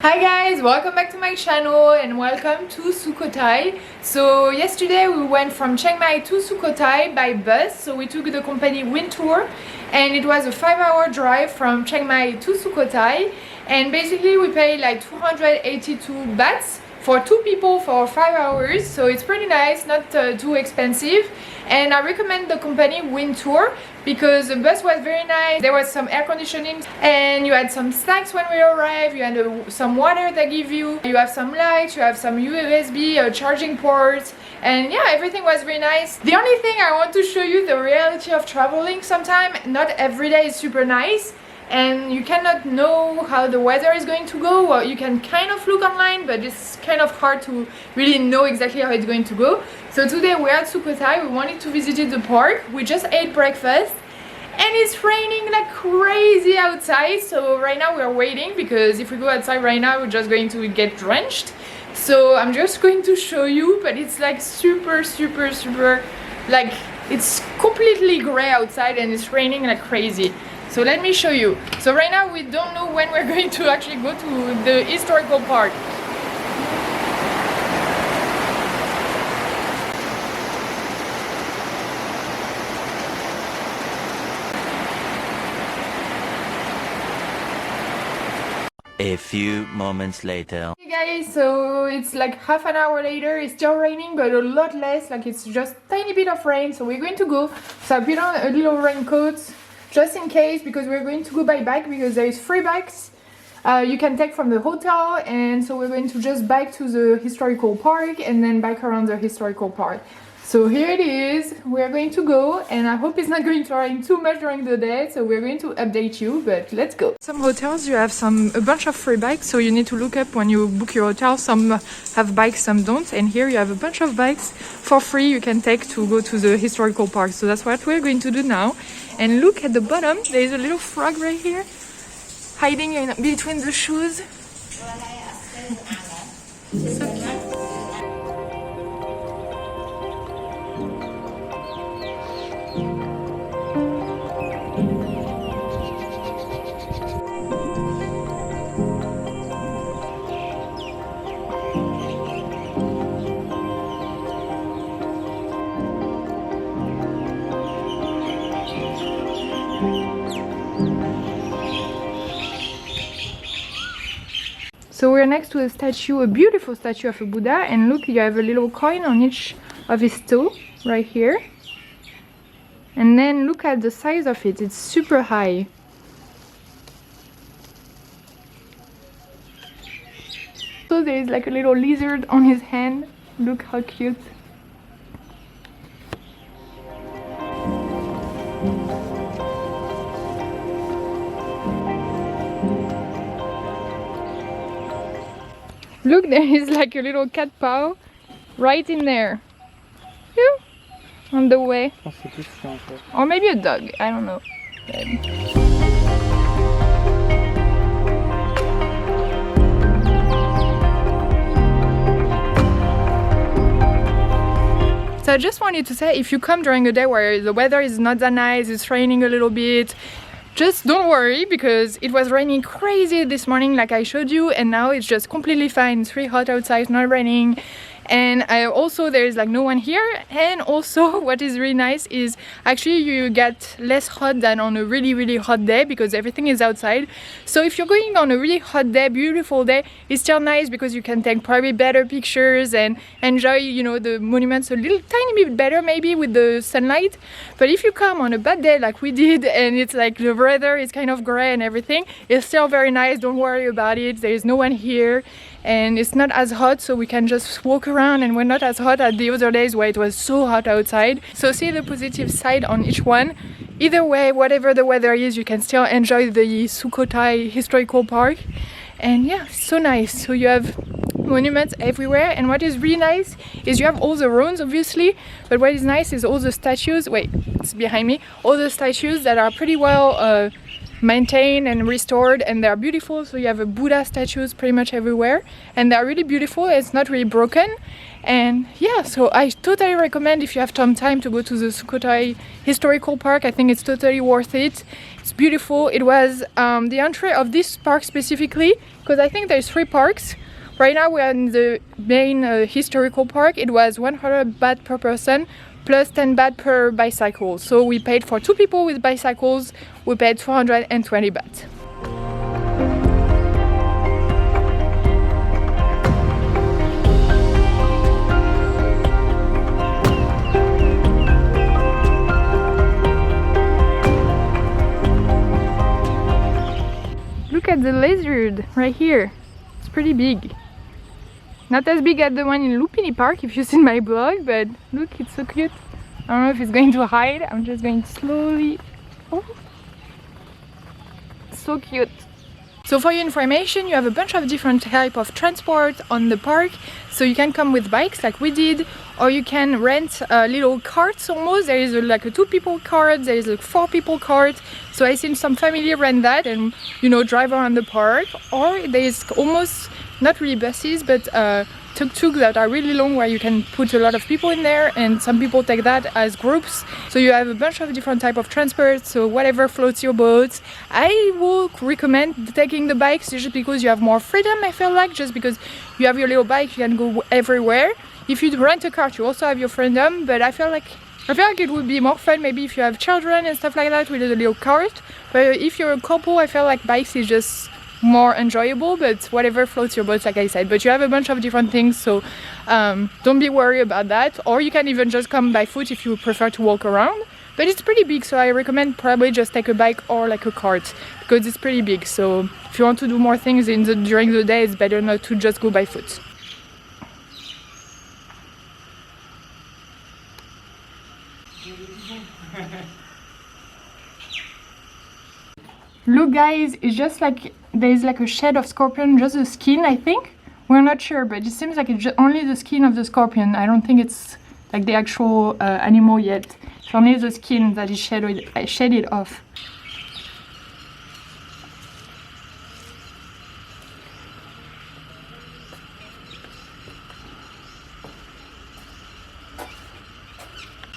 Hi guys, welcome back to my channel and welcome to Sukhotai. So yesterday we went from Chiang Mai to Sukhotai by bus. So we took the company Wind Tour and it was a 5-hour drive from Chiang Mai to Sukhotai, and basically we paid like 282 bahts for 2 people for 5 hours, so it's pretty nice, not too expensive. And I recommend the company Wind Tour because the bus was very nice. There was some air conditioning and you had some snacks when we arrived. You had some water they give you. You have some lights, you have some USB charging ports, and yeah, everything was very nice. The only thing I want to show you the reality of traveling. Sometimes not every day is super nice and you cannot know how the weather is going to go. Well, you can kind of look online, but it's kind of hard to really know exactly how it's going to go. So today we're at Sukhotai. We wanted to visit the park. We just ate breakfast and it's raining like crazy outside. So right now we're waiting because if we go outside right now we're just going to get drenched. So I'm just going to show you, but it's like super like it's completely gray outside and it's raining like crazy. So let me show you. So right now we don't know when we're going to actually go to the historical park. A few moments later. Hey guys, so it's like half an hour later. It's still raining, but a lot less. Like it's just tiny bit of rain. So we're going to go. So I put on a little raincoat just in case, because we're going to go by bike because there is free bikes you can take from the hotel, and so we're going to just bike to the historical park and then bike around the historical park. So here it is, we're going to go, and I hope it's not going to rain too much during the day, so we're going to update you, but let's go. Some hotels you have a bunch of free bikes, so you need to look up when you book your hotel. Some have bikes, some don't, and here you have a bunch of bikes for free you can take to go to the historical park. So that's what we're going to do now. And look at the bottom, there is a little frog right here, hiding in between the shoes. So cute. So we're next to a statue, a beautiful statue of a Buddha, and look, you have a little coin on each of his toe, right here. And then look at the size of it, it's super high. So there is like a little lizard on his hand, look how cute. Look, there is like a little cat paw right in there. Phew, on the way. Or maybe a dog, I don't know. So I just wanted to say, if you come during a day where the weather is not that nice, it's raining a little bit, just don't worry, because it was raining crazy this morning like I showed you, and now it's just completely fine. It's really hot outside, not raining. And also there is like no one here, and also what is really nice is actually you get less hot than on a really hot day because everything is outside. So if you're going on a really hot day, beautiful day, it's still nice because you can take probably better pictures and enjoy, you know, the monuments a little tiny bit better maybe with the sunlight. But if you come on a bad day like we did and it's like the weather is kind of gray and everything, it's still very nice. Don't worry about it, there is no one here and it's not as hot, so we can just walk around, and we're not as hot as the other days where it was so hot outside. So see the positive side on each one. Either way, whatever the weather is, you can still enjoy the Sukhotai historical park. And yeah, so nice. So you have monuments everywhere, and what is really nice is you have all the ruins obviously, but what is nice is all the statues. Wait, it's behind me. All the statues that are pretty well maintained and restored, and they're beautiful. So you have a Buddha statues pretty much everywhere, and they're really beautiful. It's not really broken, and yeah, so I totally recommend, if you have some time, to go to the Sukhotai historical park. I think it's totally worth it. It's beautiful. It was the entry of this park specifically because I think there's 3 parks. Right now we're in the main historical park. It was 100 baht per person plus 10 baht per bicycle. So we paid for 2 people with bicycles, we paid 220 baht. Look at the lizard right here. It's pretty big. Not as big as the one in Lupini Park if you've seen my blog, but look, it's so cute. I don't know if it's going to hide. I'm just going slowly. Oh, so cute. So for your information, you have a bunch of different type of transport on the park. So you can come with bikes like we did, or you can rent little carts almost. There is like a 2 people cart, there is a 4 people cart. So I seen some family rent that and, you know, drive around the park. Or there is almost not really buses, but tuk-tuk that are really long where you can put a lot of people in there, and some people take that as groups. So you have a bunch of different type of transport, so whatever floats your boat. I would recommend taking the bikes just because you have more freedom, I feel like, just because you have your little bike, you can go everywhere. If you rent a car, you also have your freedom, but I feel like it would be more fun maybe if you have children and stuff like that with a little cart. But if you're a couple, I feel like bikes is just more enjoyable, but whatever floats your boat, like I said. But you have a bunch of different things, so don't be worried about that. Or you can even just come by foot if you prefer to walk around. But it's pretty big, so I recommend probably just take a bike or like a cart, because it's pretty big. So if you want to do more things during the day, it's better not to just go by foot. Look guys, it's just like there's like a shed of scorpion, just the skin, I think. We're not sure, but it seems like it's just only the skin of the scorpion. I don't think it's like the actual animal yet. It's only the skin that is shedded off.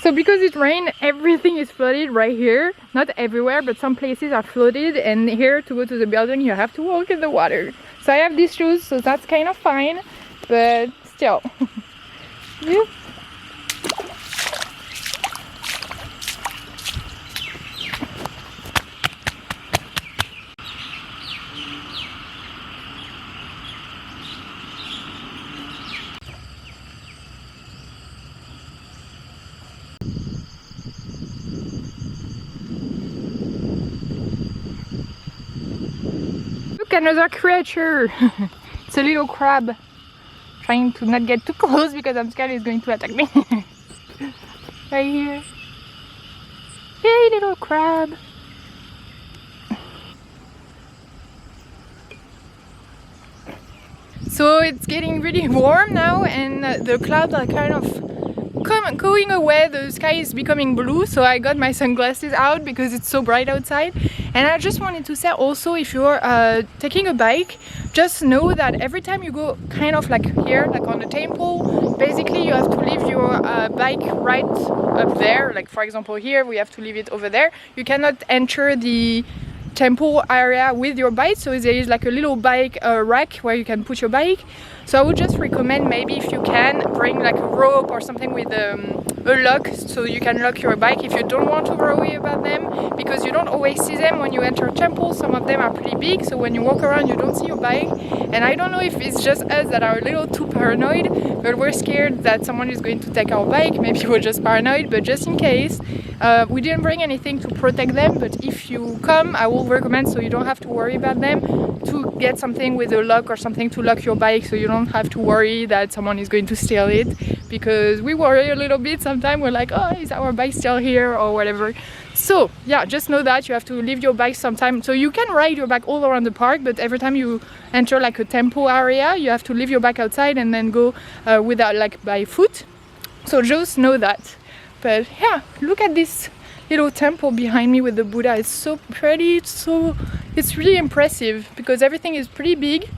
So because it rained, everything is flooded right here. Not everywhere, but some places are flooded, and here to go to the building you have to walk in the water. So I have these shoes, so that's kind of fine, but still. Yeah. Look, another creature. It's a little crab. Trying to not get too close because I'm scared it's going to attack me. Right here. Hey, little crab. So it's getting really warm now, and the clouds are kind of going away. The sky is becoming blue, so I got my sunglasses out because it's so bright outside. And I just wanted to say also, if you're taking a bike, just know that every time you go kind of like here, like on the temple, basically you have to leave your bike right up there. Like for example here, we have to leave it over there. You cannot enter the temple area with your bike, so there is like a little bike rack where you can put your bike. So I would just recommend, maybe if you can, bring like a rope or something with a lock, so you can lock your bike if you don't want to worry about them, because you don't always see them when you enter a temple. Some of them are pretty big, so when you walk around you don't see your bike. And I don't know if it's just us that are a little too paranoid, but we're scared that someone is going to take our bike. Maybe we're just paranoid, but just in case, we didn't bring anything to protect them. But if you come, I will recommend, so you don't have to worry about them, to get something with a lock or something to lock your bike, so you don't have to worry that someone is going to steal it, because we worry a little bit sometimes. We're like, oh, is our bike still here or whatever. So yeah, just know that you have to leave your bike sometime. So you can ride your bike all around the park, but every time you enter like a temple area, you have to leave your bike outside and then go without, like, by foot. So just know that. But yeah, look at this little temple behind me with the Buddha. It's so pretty. It's really impressive because everything is pretty big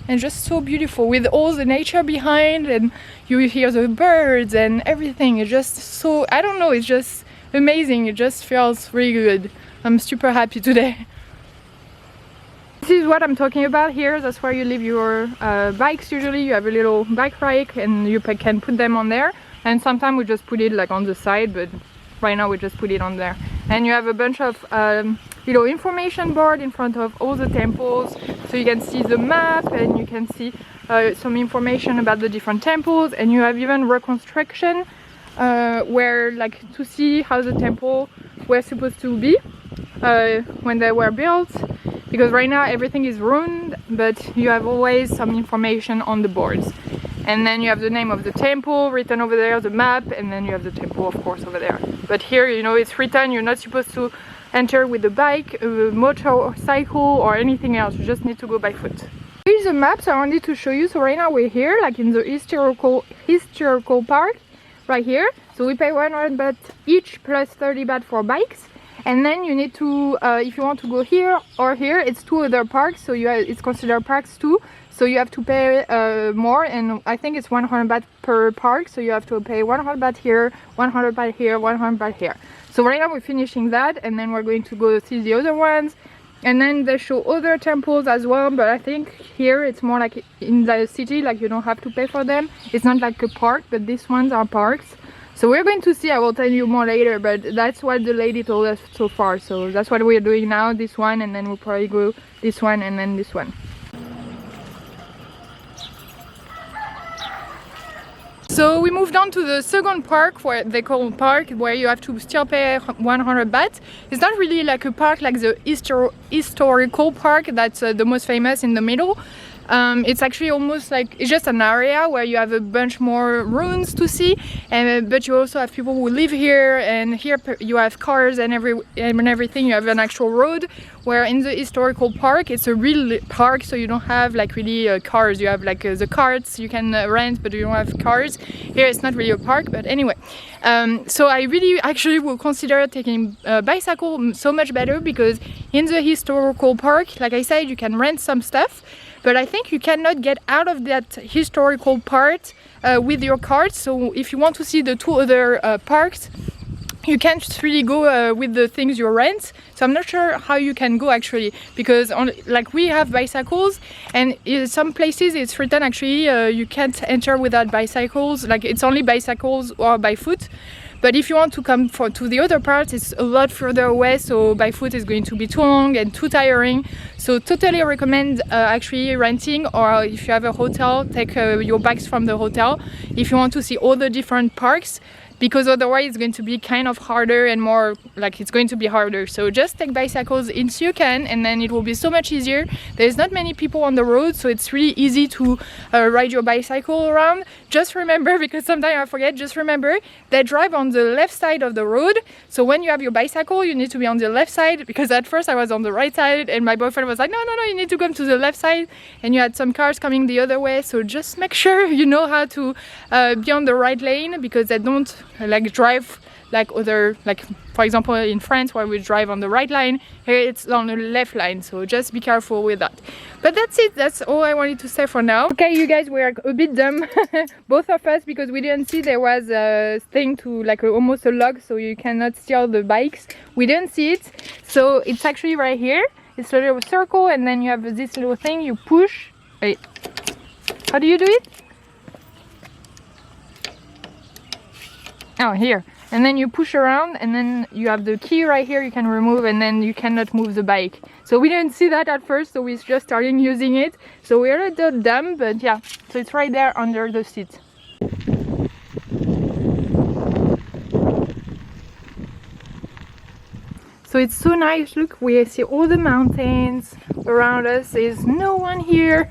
and just so beautiful with all the nature behind, and you hear the birds and everything. It's just so, I don't know, it's just amazing. It just feels really good. I'm super happy today. This is what I'm talking about here. That's where you leave your bikes. Usually you have a little bike rack and you can put them on there, and sometimes we just put it like on the side, but right now we just put it on there. And you have a bunch of little information board in front of all the temples, so you can see the map and you can see some information about the different temples, and you have even reconstruction where like to see how the temple were supposed to be when they were built, because right now everything is ruined, but you have always some information on the boards. And then you have the name of the temple written over there, the map, and then you have the temple of course over there. But here, you know, it's written you're not supposed to enter with a bike, a motorcycle or anything else. You just need to go by foot. Here's the map, so I wanted to show you. So right now we're here like in the historical park right here. So we pay 100 baht each plus 30 baht for bikes. And then you need to, if you want to go here or here, it's two other parks, so it's considered parks too. So you have to pay more, and I think it's 100 baht per park, so you have to pay 100 baht here, 100 baht here, 100 baht here. So right now we're finishing that, and then we're going to go see the other ones. And then they show other temples as well, but I think here it's more like in the city, like you don't have to pay for them. It's not like a park, but these ones are parks. So we're going to see, I will tell you more later, but that's what the lady told us so far. So that's what we're doing now, this one, and then we'll probably go this one and then this one. So we moved on to the second park, where they call park, where you have to still pay 100 baht. It's not really like a park like the historical park that's the most famous in the middle. It's actually almost like, it's just an area where you have a bunch more ruins to see, but you also have people who live here, and here you have cars and everything. You have an actual road, where in the historical park it's a real park, so you don't have like really cars. You have like the carts you can rent, but you don't have cars. Here it's not really a park, but anyway. So I really actually will consider taking a bicycle so much better, because in the historical park, like I said, you can rent some stuff, but I think you cannot get out of that historical part with your cart. So if you want to see the two other parks, you can't really go with the things you rent. So I'm not sure how you can go actually, because like we have bicycles, and in some places it's written actually you can't enter without bicycles, like it's only bicycles or by foot. But if you want to come to the other part, it's a lot further away, so by foot is going to be too long and too tiring. So totally recommend actually renting, or if you have a hotel, take your bags from the hotel if you want to see all the different parks, because otherwise it's going to be kind of harder and more like it's going to be harder. So just take bicycles if you can, and then it will be so much easier. There's not many people on the road, so it's really easy to ride your bicycle around. Just remember, because sometimes I forget, just remember they drive on the left side of the road. So when you have your bicycle, you need to be on the left side, because at first I was on the right side and my boyfriend was like, no, you need to come to the left side, and you had some cars coming the other way. So just make sure you know how to be on the right lane, because they don't like drive like other, like for example in France where we drive on the right line, here it's on the left line, so just be careful with that. But that's it, that's all I wanted to say for now. Okay, you guys, we are a bit dumb both of us, because we didn't see there was a thing to like almost a log, so you cannot steal the bikes. We didn't see it, so it's actually right here. It's a little circle, and then you have this little thing you push. Wait, how do you do it? Oh, here. And then you push around, and then you have the key right here you can remove, and then you cannot move the bike. So we didn't see that at first, so we just started using it. So we're a little dumb, but yeah. So it's right there under the seat. So it's so nice, look, we see all the mountains around us, there's no one here.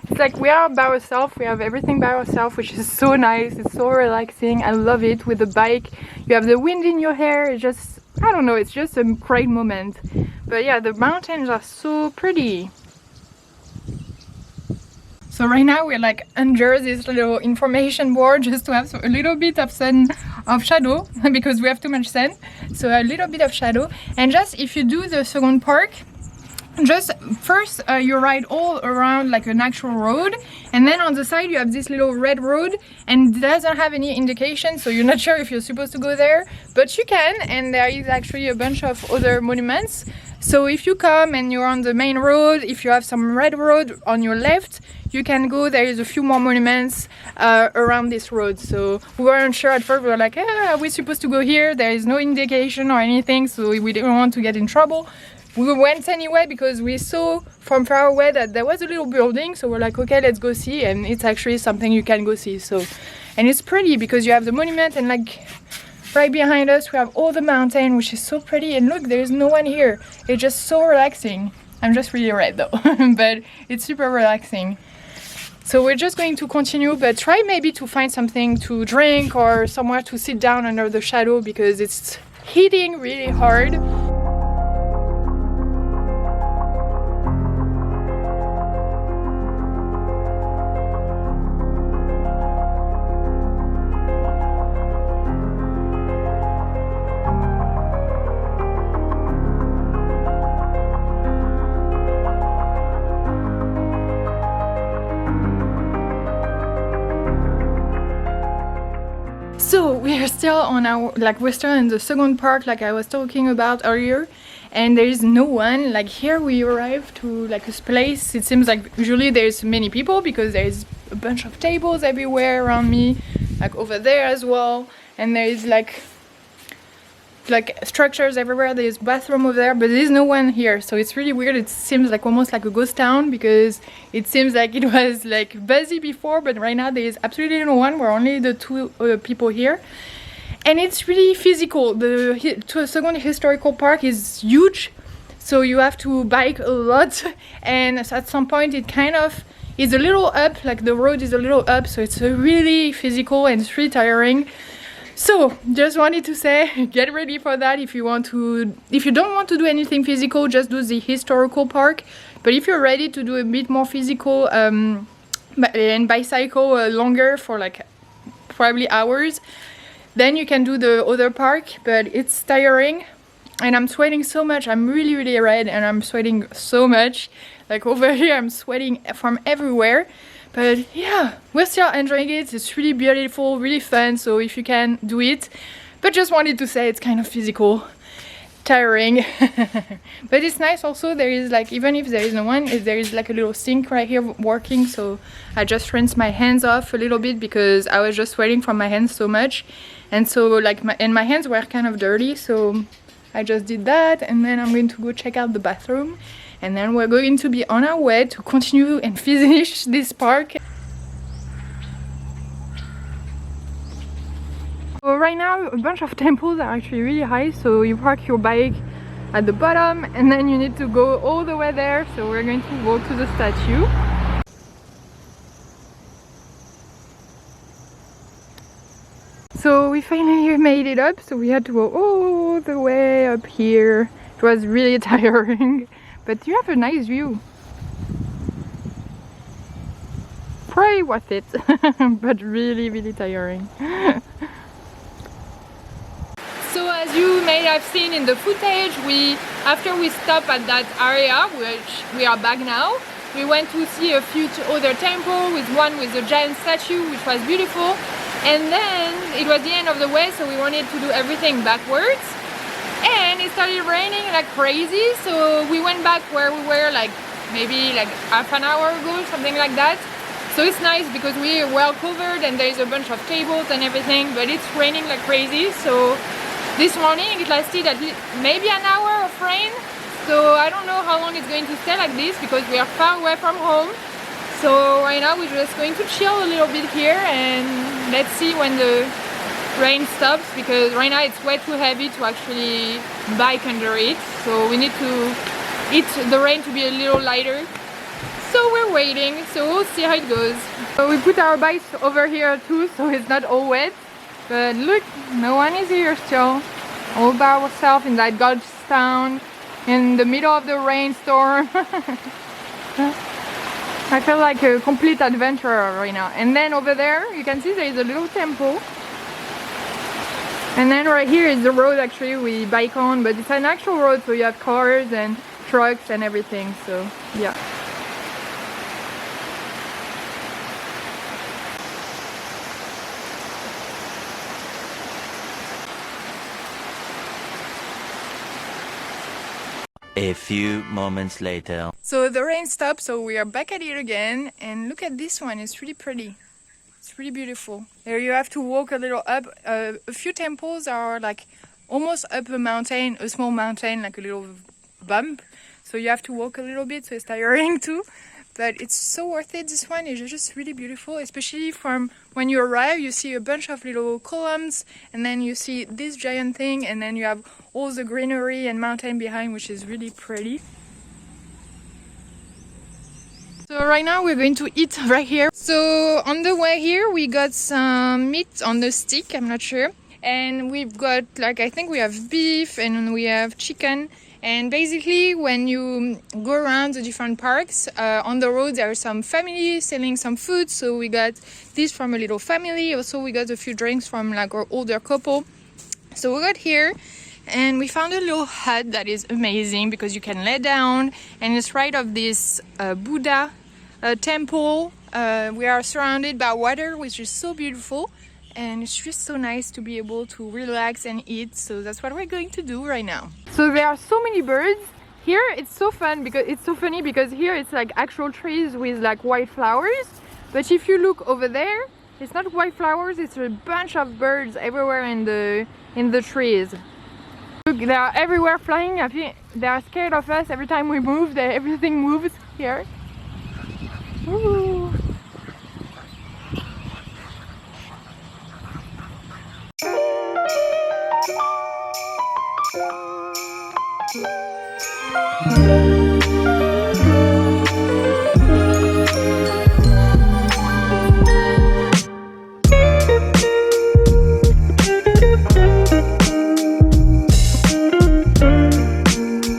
It's like we are by ourselves, we have everything by ourselves, which is so nice, it's so relaxing, I love it. With the bike, you have the wind in your hair, it's just, I don't know, it's just a great moment. But yeah, the mountains are so pretty. So right now we're like under this little information board, just to have a little bit of shadow, because we have too much sun, so a little bit of shadow. And just if you do the second park, just first you ride all around like an actual road, and then on the side you have this little red road, and it doesn't have any indication, so you're not sure if you're supposed to go there, but you can. And there is actually a bunch of other monuments, So if you come and you're on the main road, if you have some red road on your left, you can go. There is a few more monuments around this road. So we weren't sure at first. We were like, are we supposed to go here? There is no indication or anything, so we didn't want to get in trouble. We went anyway because we saw from far away that there was a little building. So we're like, okay, let's go see. And it's actually something you can go see. So, and it's pretty because you have the monument and like right behind us we have all the mountain, which is so pretty. And look, there's no one here. It's just so relaxing. I'm just really red though, but it's super relaxing. So we're just going to continue, but try maybe to find something to drink or somewhere to sit down under the shadow because it's hitting really hard. So we are still on our, like we're still in the second park like I was talking about earlier, and there is no one. Like here we arrived to like this place. It seems like usually there's many people because there's a bunch of tables everywhere around me, like over there as well, and there is like structures everywhere. There's bathroom over there, but there's no one here, so it's really weird. It seems like almost like a ghost town because it seems like it was like busy before, but right now there is absolutely no one. We're only the two people here, and it's really physical. The second historical park is huge, so you have to bike a lot, and at some point it kind of is a little up, like the road is a little up, so it's really physical and it's really tiring. So just wanted to say, get ready for that. If you don't want to do anything physical, just do the historical park. But if you're ready to do a bit more physical and bicycle longer for like probably hours, then you can do the other park. But it's tiring and I'm sweating so much. I'm really, really red and I'm sweating so much. Like over here, I'm sweating from everywhere. But yeah, we're still enjoying it. It's really beautiful, really fun, so if you can, do it. But just wanted to say it's kind of physical, tiring. But it's nice also. There is like, even if there is no one, there is like a little sink right here working, so I just rinsed my hands off a little bit because I was just sweating from my hands so much. And so like my hands were kind of dirty, so I just did that, and then I'm going to go check out the bathroom. And then we're going to be on our way to continue and finish this park. So right now a bunch of temples are actually really high, so you park your bike at the bottom and then you need to go all the way there. So we're going to walk to the statue. So we finally made it up, so we had to go all the way up here. It was really tiring. But you have a nice view. Probably worth it, but really, really tiring. So as you may have seen in the footage, after we stopped at that area, which we are back now, we went to see a few other temples, with one with a giant statue, which was beautiful. And then it was the end of the way, so we wanted to do everything backwards. And it started raining like crazy, so we went back where we were like maybe like half an hour ago, something like that. So it's nice because we are well covered and there's a bunch of tables and everything, but it's raining like crazy. So this morning it lasted at least maybe an hour of rain, so I don't know how long it's going to stay like this because we are far away from home. So right now we're just going to chill a little bit here and let's see when the rain stops, because right now it's way too heavy to actually bike under it, so we need the rain to be a little lighter. So we're waiting, so we'll see how it goes. So we put our bikes over here too, so it's not all wet. But look, no one is here still, all by ourselves in that ghost town in the middle of the rainstorm. I feel like a complete adventurer right now. And then over there you can see there is a little temple. And then right here is the road actually we bike on, but it's an actual road, so you have cars and trucks and everything, so yeah. A few moments later. So the rain stopped, so we are back at it again. And look at this one, it's really pretty. It's really beautiful. There you have to walk a little up. A few temples are like almost up a mountain, a small mountain, like a little bump. So you have to walk a little bit, so it's tiring too. But it's so worth it. This one is just really beautiful, especially from when you arrive, you see a bunch of little columns, and then you see this giant thing, and then you have all the greenery and mountain behind, which is really pretty. So right now we're going to eat right here. So on the way here we got some meat on the stick, I'm not sure. And we've got, like, I think we have beef and we have chicken. And basically when you go around the different parks, on the road there are some families selling some food. So we got this from a little family. Also we got a few drinks from like our older couple. So we got here and we found a little hut that is amazing because you can lay down and it's right of this Buddha temple. We are surrounded by water, which is so beautiful. And it's just so nice to be able to relax and eat. So that's what we're going to do right now. So there are so many birds. Here it's so fun because it's so funny because here it's like actual trees with like white flowers. But if you look over there, it's not white flowers, it's a bunch of birds everywhere in the trees. Look, they are everywhere flying. I think they are scared of us every time we move. Everything moves here. Ooh.